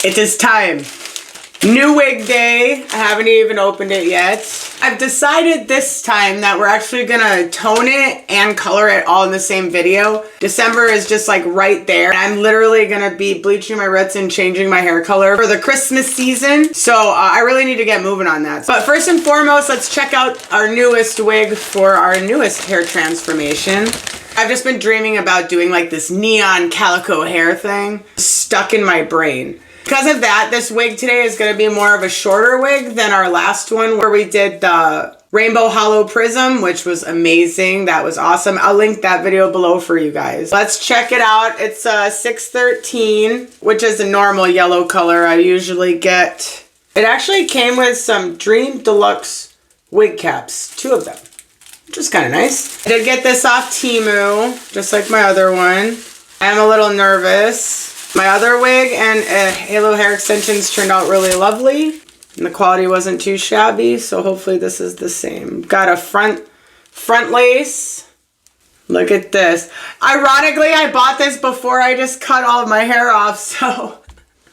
It is time. New wig day. I haven't even opened it yet. I've decided this time that we're actually gonna tone it and color it all in the same video. December is just like right there. I'm literally gonna be bleaching my roots and changing my hair color for the Christmas season. So I really need to get moving on that. But first and foremost, let's check out our newest wig for our newest hair transformation. I've just been dreaming about doing like this neon calico hair thing stuck in my brain. Because of that, this wig today is going to be more of a shorter wig than our last one where we did the rainbow hollow prism, which was amazing. That was awesome. I'll link that video below for you guys. Let's check it out. It's 613, which is a normal yellow color I usually get. It actually came with some Dream Deluxe wig caps, 2 of them, which is kind of nice. I did get this off Temu, just like my other one. I'm a little nervous. My other wig and halo hair extensions turned out really lovely, and the quality wasn't too shabby, so hopefully this is the same. Got a front lace. Look at this. Ironically, I bought this before I just cut all of my hair off, so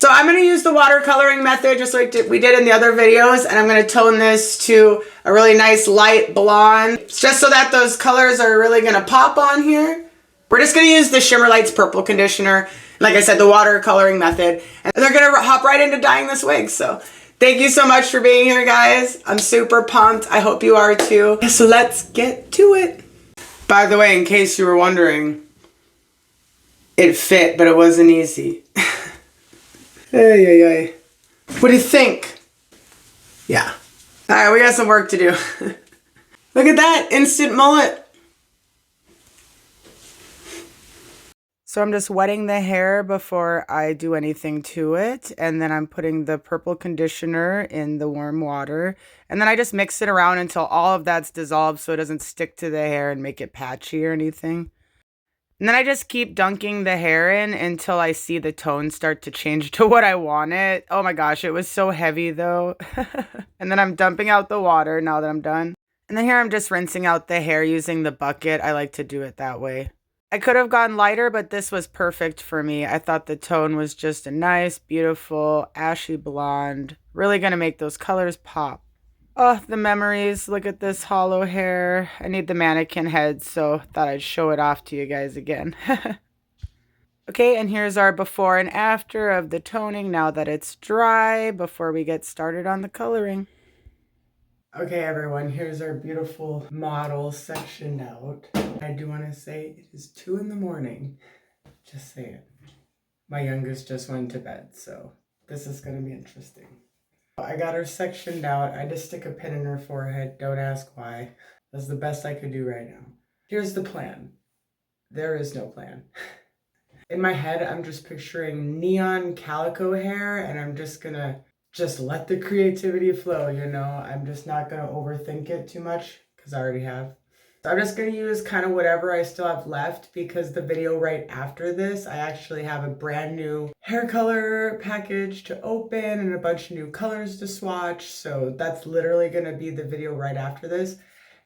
I'm going to use the watercoloring method just like we did in the other videos, and I'm going to tone this to a really nice light blonde, just so that those colors are really going to pop on here. We're just going to use the Shimmer Lights Purple Conditioner, like I said, the watercoloring method, and they're going to hop right into dyeing this wig. So thank you so much for being here, guys. I'm super pumped. I hope you are too. So let's get to it. By the way, in case you were wondering, it fit, but it wasn't easy. Ay, ay, ay. What do you think? Yeah. All right, we got some work to do. Look at that instant mullet. So I'm just wetting the hair before I do anything to it. And then I'm putting the purple conditioner in the warm water. And then I just mix it around until all of that's dissolved so it doesn't stick to the hair and make it patchy or anything. And then I just keep dunking the hair in until I see the tone start to change to what I want it. Oh my gosh, it was so heavy though. And then I'm dumping out the water now that I'm done. And then here I'm just rinsing out the hair using the bucket. I like to do it that way. I could have gone lighter, but this was perfect for me. I thought the tone was just a nice, beautiful, ashy blonde. Really gonna make those colors pop. Oh, the memories. Look at this hollow hair. I need the mannequin head, so thought I'd show it off to you guys again. Okay, and here's our before and after of the toning now that it's dry before we get started on the coloring. Okay, everyone, here's our beautiful model sectioned out. I do want to say it is 2 in the morning. Just saying. My youngest just went to bed, so this is going to be interesting. I got her sectioned out. I just stick a pin in her forehead. Don't ask why. That's the best I could do right now. Here's the plan. There is no plan. In my head, I'm just picturing neon calico hair, and I'm just gonna let the creativity flow, you know? I'm just not gonna overthink it too much, because I already have. So I'm just gonna use kind of whatever I still have left, because the video right after this, I actually have a brand new hair color package to open and a bunch of new colors to swatch. So that's literally gonna be the video right after this.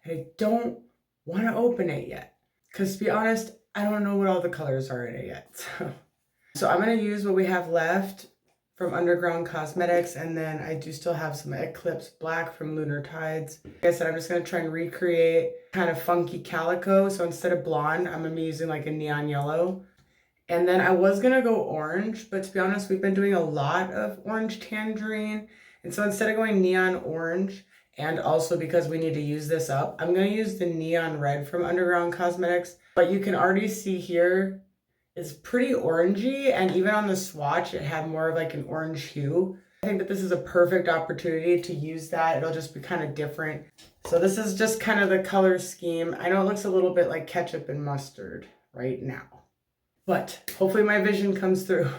And I don't wanna open it yet, because to be honest, I don't know what all the colors are in it yet. So I'm gonna use what we have left from Underground Cosmetics, and then I do still have some Eclipse Black from Lunar Tides. Like I said, I'm just gonna try and recreate kind of funky calico. So instead of blonde, I'm gonna be using like a neon yellow. And then I was gonna go orange, but to be honest, we've been doing a lot of orange tangerine. And so instead of going neon orange, and also because we need to use this up, I'm gonna use the neon red from Underground Cosmetics. But you can already see here, it's pretty orangey, and even on the swatch, it had more of like an orange hue. I think that this is a perfect opportunity to use that. It'll just be kind of different. So this is just kind of the color scheme. I know it looks a little bit like ketchup and mustard right now, but hopefully my vision comes through.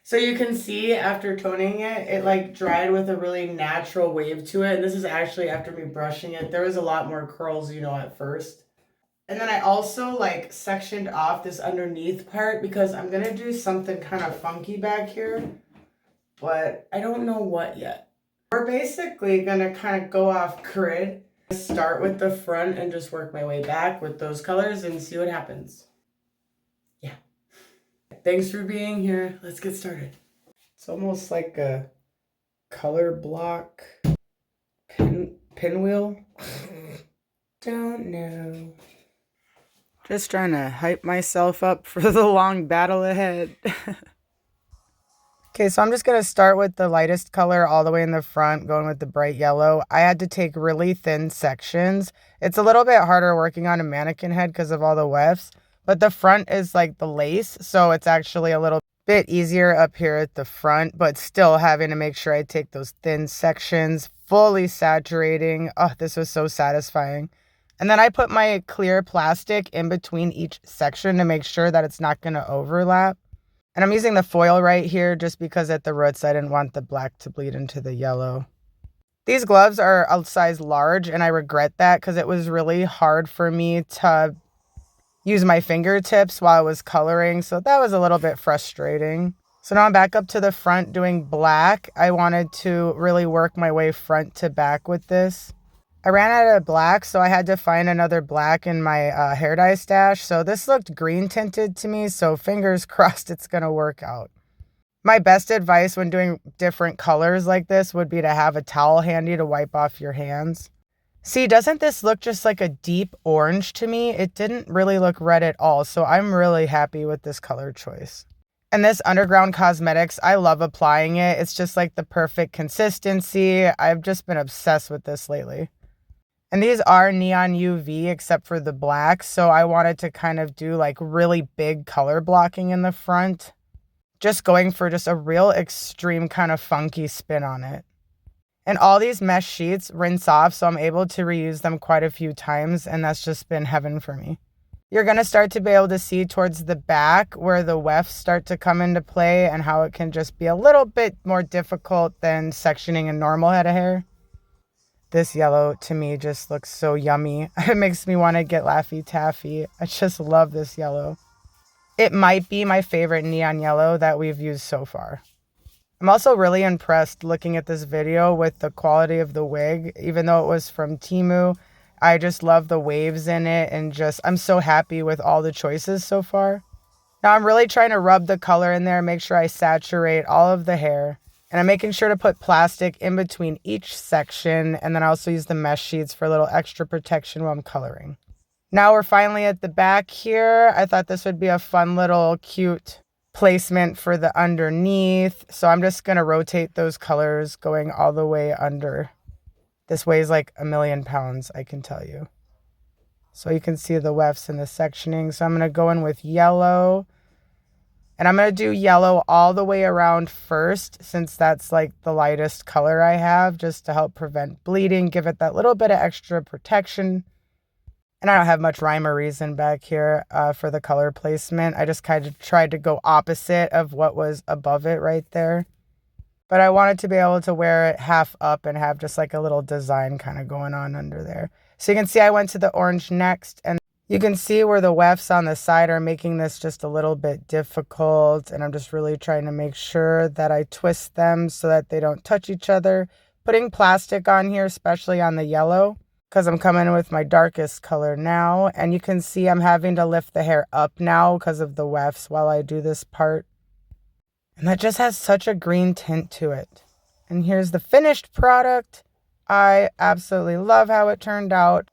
So you can see after toning it, it like dried with a really natural wave to it. And this is actually after me brushing it. There was a lot more curls, you know, at first. And then I also like sectioned off this underneath part because I'm going to do something kind of funky back here, but I don't know what yet. We're basically going to kind of go off grid, start with the front and just work my way back with those colors and see what happens. Yeah. Thanks for being here. Let's get started. It's almost like a color block pinwheel. Don't know. Just trying to hype myself up for the long battle ahead. Okay, so I'm just going to start with the lightest color all the way in the front, going with the bright yellow. I had to take really thin sections. It's a little bit harder working on a mannequin head because of all the wefts, but the front is like the lace, so it's actually a little bit easier up here at the front, but still having to make sure I take those thin sections, fully saturating. Oh, this was so satisfying. And then I put my clear plastic in between each section to make sure that it's not going to overlap. And I'm using the foil right here just because at the roots I didn't want the black to bleed into the yellow. These gloves are a size large, and I regret that because it was really hard for me to use my fingertips while I was coloring, so that was a little bit frustrating. So now I'm back up to the front doing black. I wanted to really work my way front to back with this. I ran out of black, so I had to find another black in my hair dye stash. So this looked green tinted to me, so fingers crossed it's going to work out. My best advice when doing different colors like this would be to have a towel handy to wipe off your hands. See, doesn't this look just like a deep orange to me? It didn't really look red at all, so I'm really happy with this color choice. And this Underground Cosmetics, I love applying it. It's just like the perfect consistency. I've just been obsessed with this lately. And these are neon UV except for the black, so I wanted to kind of do like really big color blocking in the front. Just going for just a real extreme kind of funky spin on it. And all these mesh sheets rinse off, so I'm able to reuse them quite a few times, and that's just been heaven for me. You're going to start to be able to see towards the back where the wefts start to come into play and how it can just be a little bit more difficult than sectioning a normal head of hair. This yellow to me just looks so yummy. It makes me want to get Laffy Taffy. I just love this yellow. It might be my favorite neon yellow that we've used so far. I'm also really impressed looking at this video with the quality of the wig. Even though it was from Temu, I just love the waves in it, and I'm so happy with all the choices so far. Now I'm really trying to rub the color in there, make sure I saturate all of the hair. And I'm making sure to put plastic in between each section, and then I also use the mesh sheets for a little extra protection while I'm coloring. Now we're finally at the back here. I thought this would be a fun little cute placement for the underneath. So I'm just going to rotate those colors going all the way under. This weighs like 1,000,000 pounds, I can tell you. So you can see the wefts and the sectioning. So I'm going to go in with yellow. And I'm going to do yellow all the way around first, since that's like the lightest color I have, just to help prevent bleeding, give it that little bit of extra protection. And I don't have much rhyme or reason back here for the color placement. I just kind of tried to go opposite of what was above it right there. But I wanted to be able to wear it half up and have just like a little design kind of going on under there. So you can see I went to the orange next, and you can see where the wefts on the side are making this just a little bit difficult, and I'm just really trying to make sure that I twist them so that they don't touch each other. Putting plastic on here, especially on the yellow, because I'm coming in with my darkest color now, and you can see I'm having to lift the hair up now because of the wefts while I do this part. And that just has such a green tint to it. And here's the finished product. I absolutely love how it turned out.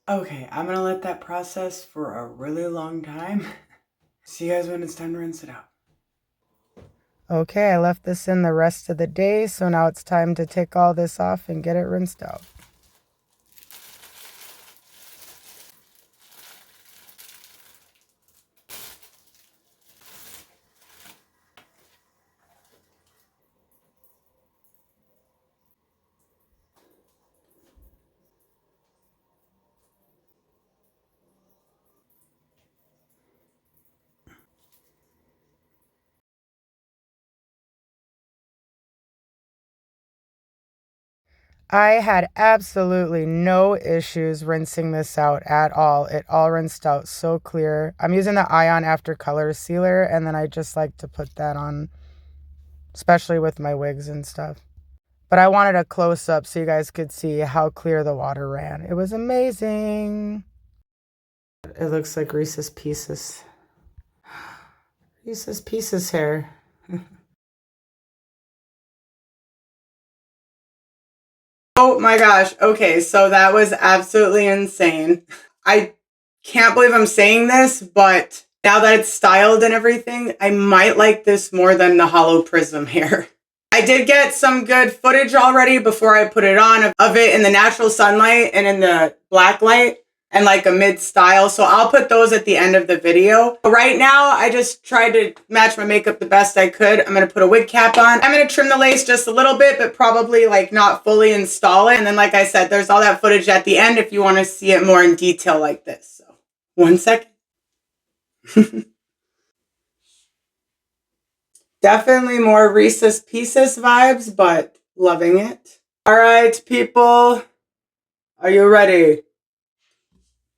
Okay, I'm gonna let that process for a really long time. See you guys when it's time to rinse it out. Okay, I left this in the rest of the day, so now it's time to take all this off and get it rinsed out. I had absolutely no issues rinsing this out at all. It all rinsed out so clear. I'm using the Ion After Color Sealer, and then I just like to put that on, especially with my wigs and stuff. But I wanted a close-up so you guys could see how clear the water ran. It was amazing. It looks like Reese's Pieces. Reese's Pieces hair. Oh my gosh. Okay, so that was absolutely insane. I can't believe I'm saying this, but now that it's styled and everything, I might like this more than the hollow prism hair. I did get some good footage already before I put it on of it in the natural sunlight and in the black light and like a mid style. So I'll put those at the end of the video. Right now, I just tried to match my makeup the best I could. I'm going to put a wig cap on. I'm going to trim the lace just a little bit, but probably like not fully install it. And then like I said, there's all that footage at the end if you want to see it more in detail like this. So 1 second. Definitely more Reese's Pieces vibes, but loving it. All right, people. Are you ready?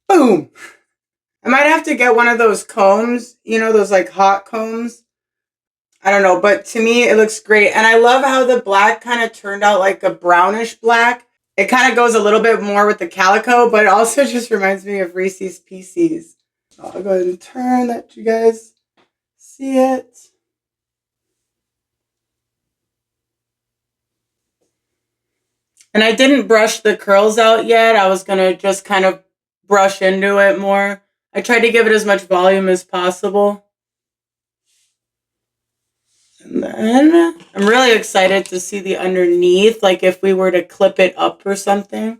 Boom. I might have to get one of those combs, you know, those like hot combs. I don't know, but to me, it looks great. And I love how the black kind of turned out like a brownish black. It kind of goes a little bit more with the calico, but it also just reminds me of Reese's Pieces. I'll go ahead and turn, let you guys see it. And I didn't brush the curls out yet. I was going to just kind of brush into it more. I tried to give it as much volume as possible. And then I'm really excited to see the underneath, like if we were to clip it up or something.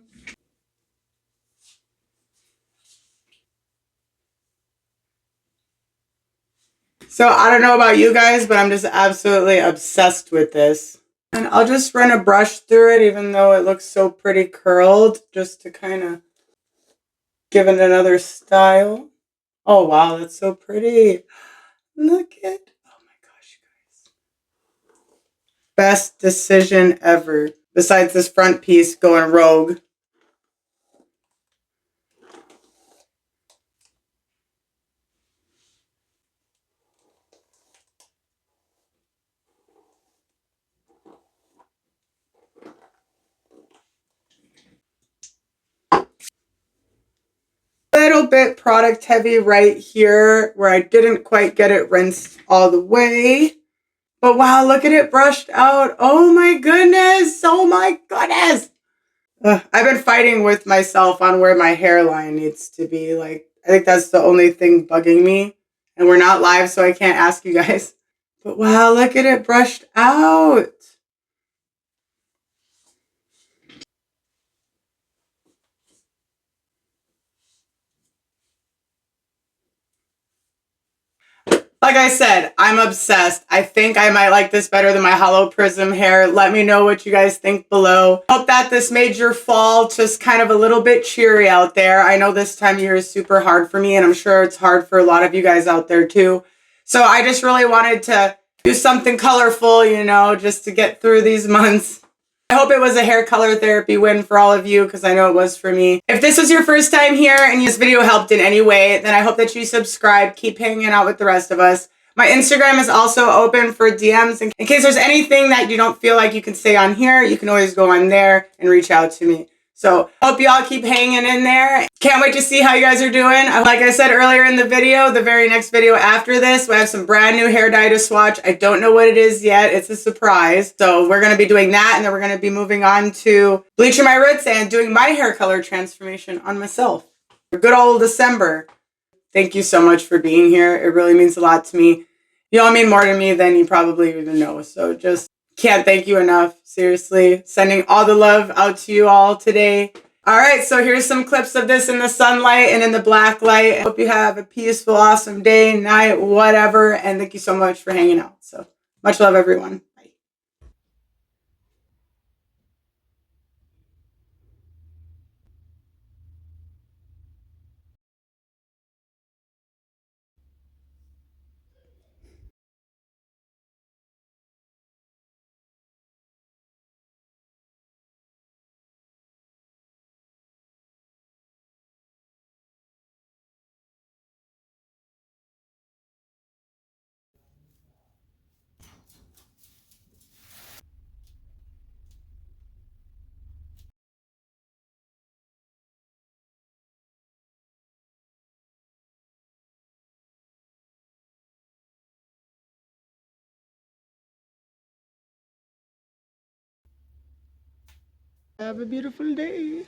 So I don't know about you guys, but I'm just absolutely obsessed with this. And I'll just run a brush through it, even though it looks so pretty curled, just to kind of give it another style. Oh, wow, that's so pretty. Look at, oh my gosh, guys. Best decision ever. Besides this front piece going rogue. Little bit product heavy right here where I didn't quite get it rinsed all the way. But wow, look at it brushed out. Oh my goodness. Oh my goodness. I've been fighting with myself on where my hairline needs to be. Like, I think that's the only thing bugging me. And we're not live, so I can't ask you guys. But wow, look at it brushed out. Like I said, I'm obsessed. I think I might like this better than my hollow prism hair. Let me know what you guys think below. Hope that this made your fall just kind of a little bit cheery out there. I know this time of year is super hard for me, and I'm sure it's hard for a lot of you guys out there too. So I just really wanted to do something colorful, you know, just to get through these months. I hope it was a hair color therapy win for all of you, because I know it was for me. If this was your first time here and this video helped in any way, then I hope that you subscribe. Keep hanging out with the rest of us. My Instagram is also open for DMs. In case there's anything that you don't feel like you can say on here, you can always go on there and reach out to me. So hope you all keep hanging in there. Can't wait to see how you guys are doing. Like I said earlier in the video, the very next video after this, we have some brand new hair dye to swatch. I don't know what it is yet. It's a surprise. So we're going to be doing that, and then we're going to be moving on to bleaching my roots and doing my hair color transformation on myself. Good old December. Thank you so much for being here. It really means a lot to me. You all mean more to me than you probably even know. So just can't thank you enough. Seriously. Sending all the love out to you all today. All right, so here's some clips of this in the sunlight and in the black light. I hope you have a peaceful, awesome day, night, whatever. And thank you so much for hanging out. So much love, everyone. Have a beautiful day.